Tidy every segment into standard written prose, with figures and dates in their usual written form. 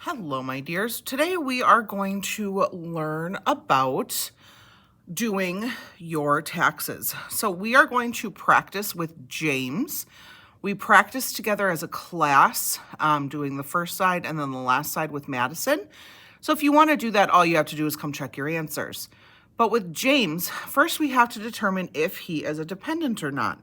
Hello, my dears. Today we are going to learn about doing your taxes. So we are going to practice with James. We practiced together as a class, doing the first side and then the last side with Madison. So if you want to do that, all you have to do is come check your answers. But with James, first we have to determine if he is a dependent or not.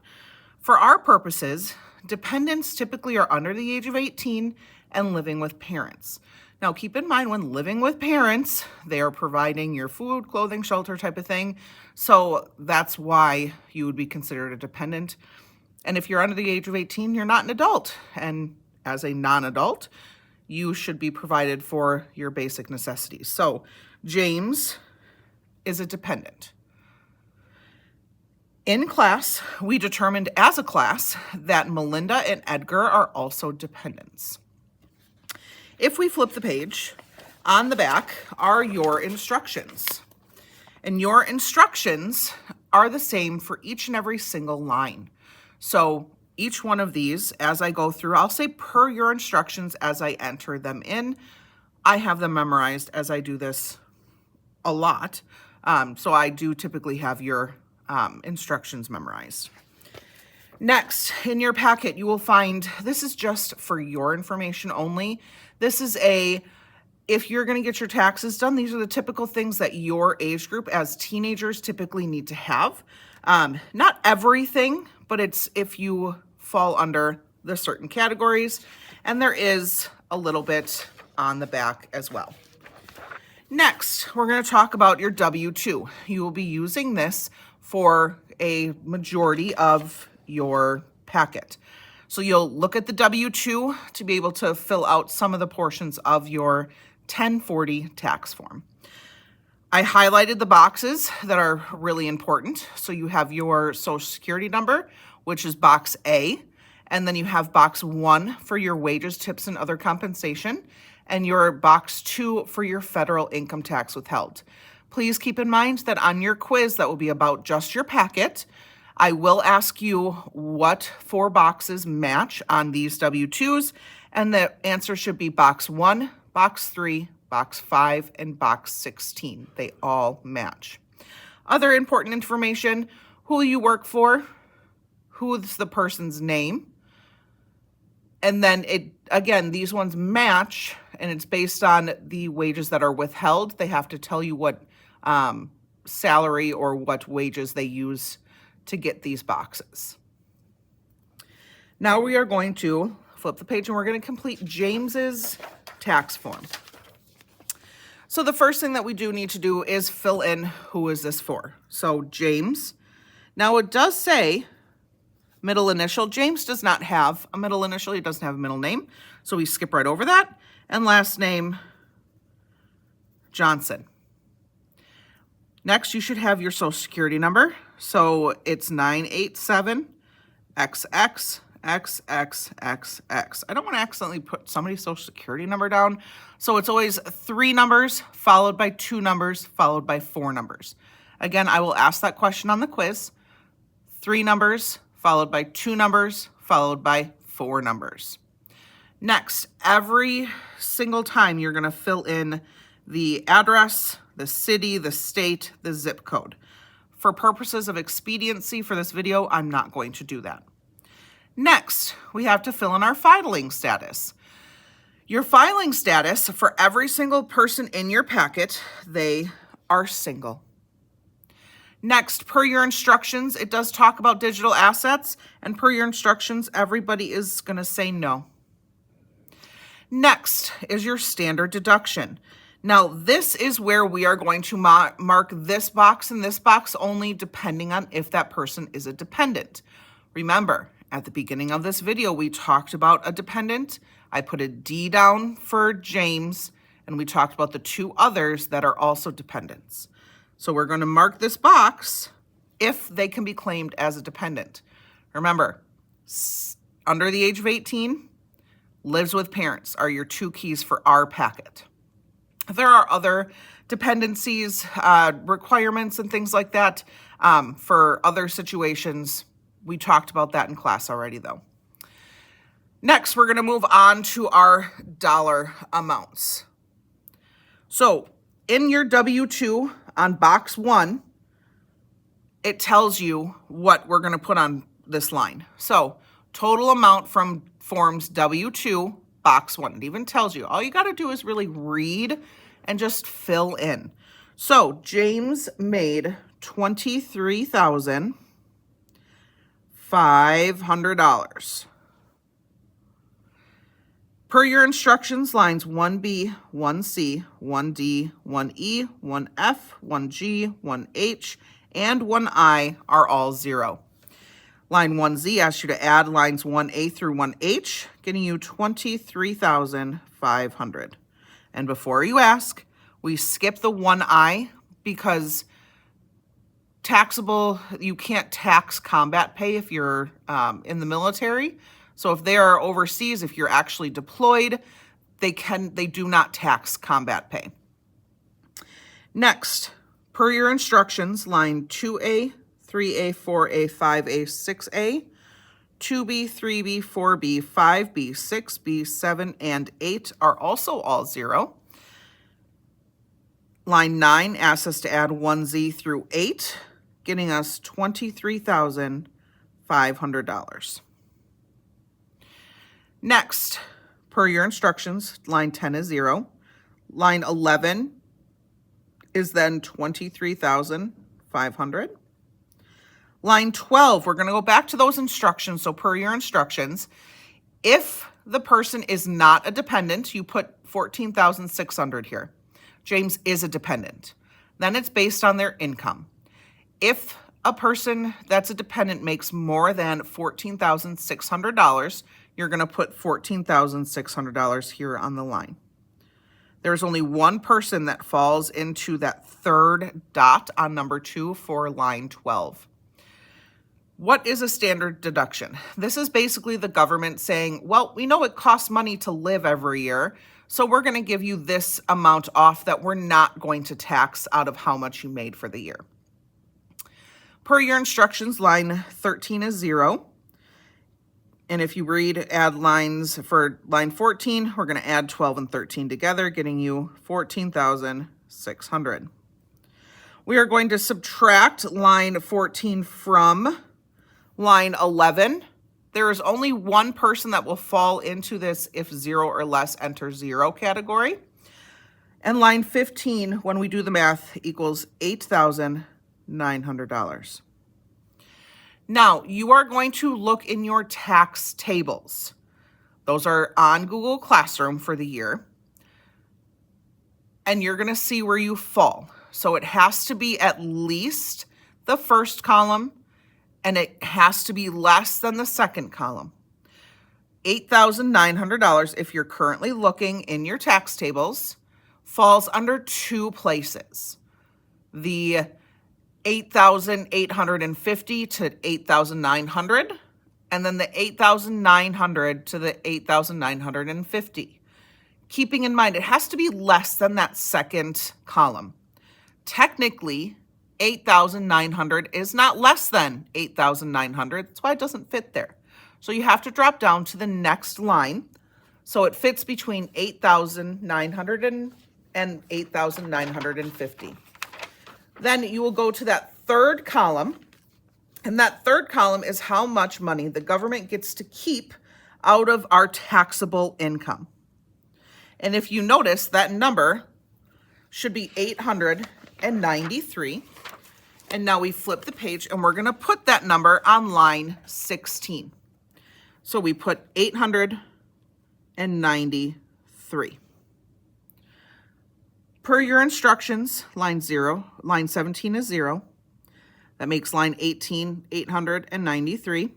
For our purposes, dependents typically are under the age of 18 and living with parents. Now, keep in mind when living with parents, they are providing your food, clothing, shelter type of thing. So that's why you would be considered a dependent. And if you're under the age of 18, you're not an adult. And as a non-adult, you should be provided for your basic necessities. So James is a dependent. In class, we determined as a class that Melinda and Edgar are also dependents. If we flip the page, on the back are your instructions. And your instructions are the same for each and every single line. So each one of these, as I go through, I'll say per your instructions as I enter them in. I have them memorized as I do this a lot. So I do typically have your instructions memorized. Next, in your packet, you will find, this is just for your information only. This is if you're going to get your taxes done, these are the typical things that your age group as teenagers typically need to have. Not everything, but it's if you fall under the certain categories. And there is a little bit on the back as well. Next, we're going to talk about your W-2. You will be using this for a majority of your packet. So you'll look at the W-2 to be able to fill out some of the portions of your 1040 tax form. I highlighted the boxes that are really important. So you have your Social Security number, which is box A, and then you have box 1 for your wages, tips, and other compensation, and your box 2 for your federal income tax withheld. Please keep in mind that on your quiz that will be about just your packet, I will ask you what 4 boxes match on these W-2s, and the answer should be box 1, box 3, box 5, and box 16. They all match. Other important information: who you work for, who's the person's name, and then again, these ones match, and it's based on the wages that are withheld. They have to tell you what salary or what wages they use to get these boxes. Now we are going to flip the page and we're going to complete James's tax form. So the first thing that we do need to do is fill in who is this for. So James. Now it does say middle initial. James does not have a middle initial. He doesn't have a middle name. So we skip right over that. And last name, Johnson. Next, you should have your Social Security number. So it's 987XXXXXX. I don't want to accidentally put somebody's Social Security number down. So it's always 3 numbers followed by 2 numbers followed by 4 numbers. Again, I will ask that question on the quiz. 3 numbers followed by 2 numbers followed by 4 numbers. Next, every single time you're going to fill in the address, the city, the state, the zip code. For purposes of expediency for this video, I'm not going to do that. Next, we have to fill in our filing status. Your filing status for every single person in your packet, they are single. Next, per your instructions, it does talk about digital assets, and per your instructions, everybody is going to say no. Next is your standard deduction. Now, this is where we are going to mark this box and this box only depending on if that person is a dependent. Remember, at the beginning of this video, we talked about a dependent. I put a D down for James, and we talked about the 2 others that are also dependents. So we're going to mark this box if they can be claimed as a dependent. Remember, under the age of 18, lives with parents are your 2 keys for our packet. There are other dependencies, requirements, and things like that for other situations. We talked about that in class already, though. Next, we're going to move on to our dollar amounts. So in your W-2 on box 1, it tells you what we're going to put on this line. So total amount from forms W-2, box 1. It even tells you. All you got to do is really read and just fill in. So James made $23,500. Per your instructions, lines 1B, 1C, 1D, 1E, 1F, 1G, 1H, and 1I are all 0. Line 1Z asks you to add lines 1A through 1H, getting you $23,500. And before you ask, we skip the 1I because taxable, you can't tax combat pay if you're in the military. So if they are overseas, if you're actually deployed, they do not tax combat pay. Next, per your instructions, line 2A, 3A, 4A, 5A, 6A, 2B, 3B, 4B, 5B, 6B, 7, and 8 are also all 0. Line 9 asks us to add 1Z through 8, getting us $23,500. Next, per your instructions, line 10 is 0. Line 11 is then $23,500. Line 12, we're going to go back to those instructions. So per your instructions, if the person is not a dependent, you put $14,600 here. James is a dependent. Then it's based on their income. If a person that's a dependent makes more than $14,600, you're going to put $14,600 here on the line. There's only one person that falls into that third dot on number 2 for line 12. What is a standard deduction? This is basically the government saying, well, we know it costs money to live every year, so we're going to give you this amount off that we're not going to tax out of how much you made for the year. Per your instructions, line 13 is 0. And if you add lines for line 14, we're going to add 12 and 13 together, getting you $14,600. We are going to subtract line 14 from line 11. There is only one person that will fall into this if 0 or less enter 0 category. And line 15, when we do the math, equals $8,900. Now, you are going to look in your tax tables. Those are on Google Classroom for the year. And you're going to see where you fall. So it has to be at least the first column, and it has to be less than the second column. $8,900, if you're currently looking in your tax tables, falls under 2 places. The 8,850 to 8,900, and then the 8,900 to the 8,950. Keeping in mind, it has to be less than that second column. Technically, 8,900 is not less than 8,900. That's why it doesn't fit there. So you have to drop down to the next line. So it fits between 8,900 and 8,950. Then you will go to that third column, and that third column is how much money the government gets to keep out of our taxable income. And if you notice, that number should be 893. And now we flip the page, and we're going to put that number on line 16. So we put 893. Per your instructions, line 17 is 0. That makes line 18, 893.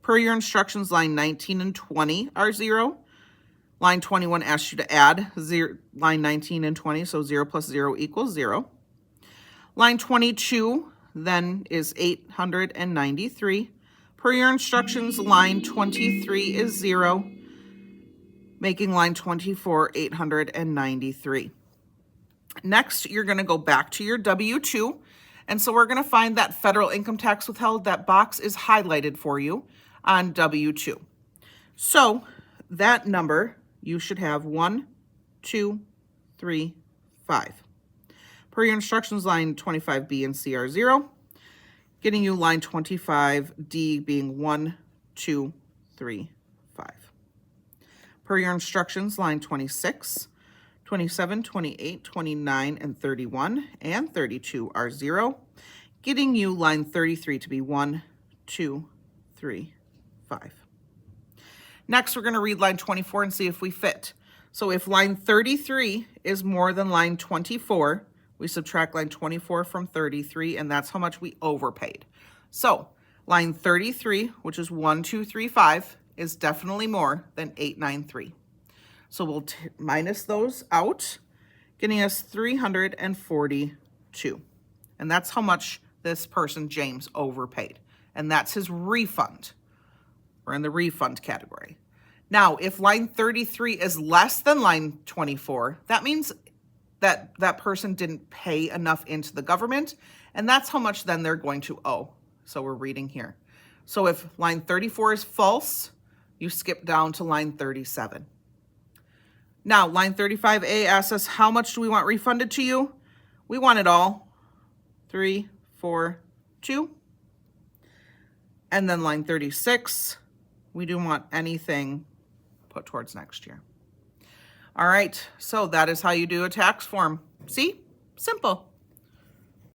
Per your instructions, line 19 and 20 are 0. Line 21 asks you to add line 19 and 20, so 0 plus 0 equals 0. Line 22 then is 893. Per your instructions, line 23 is 0, making line 24 893. Next, you're going to go back to your W-2, and so we're going to find that federal income tax withheld. That box is highlighted for you on W-2. So that number, you should have 1, 2, 3, 5. Per your instructions, line 25B and C are 0, getting you line 25D being 1, 2, 3, 5. Per your instructions, line 26, 27, 28, 29, and 31, and 32 are 0, getting you line 33 to be 1, 2, 3, 5. Next, we're going to read line 24 and see if we fit. So if line 33 is more than line 24, we subtract line 24 from 33, and that's how much we overpaid. So line 33, which is 1, 2, 3, 5, is definitely more than 893. So we'll minus those out, getting us 342. And that's how much this person, James, overpaid. And that's his refund. We're in the refund category. Now, if line 33 is less than line 24, that means that that person didn't pay enough into the government, and that's how much then they're going to owe. So we're reading here. So if line 34 is false, you skip down to line 37. Now, line 35A asks us, how much do we want refunded to you? We want it all. 3, 4, 2. And then line 36, we do want anything put towards next year. All right, so that is how you do a tax form. See? Simple.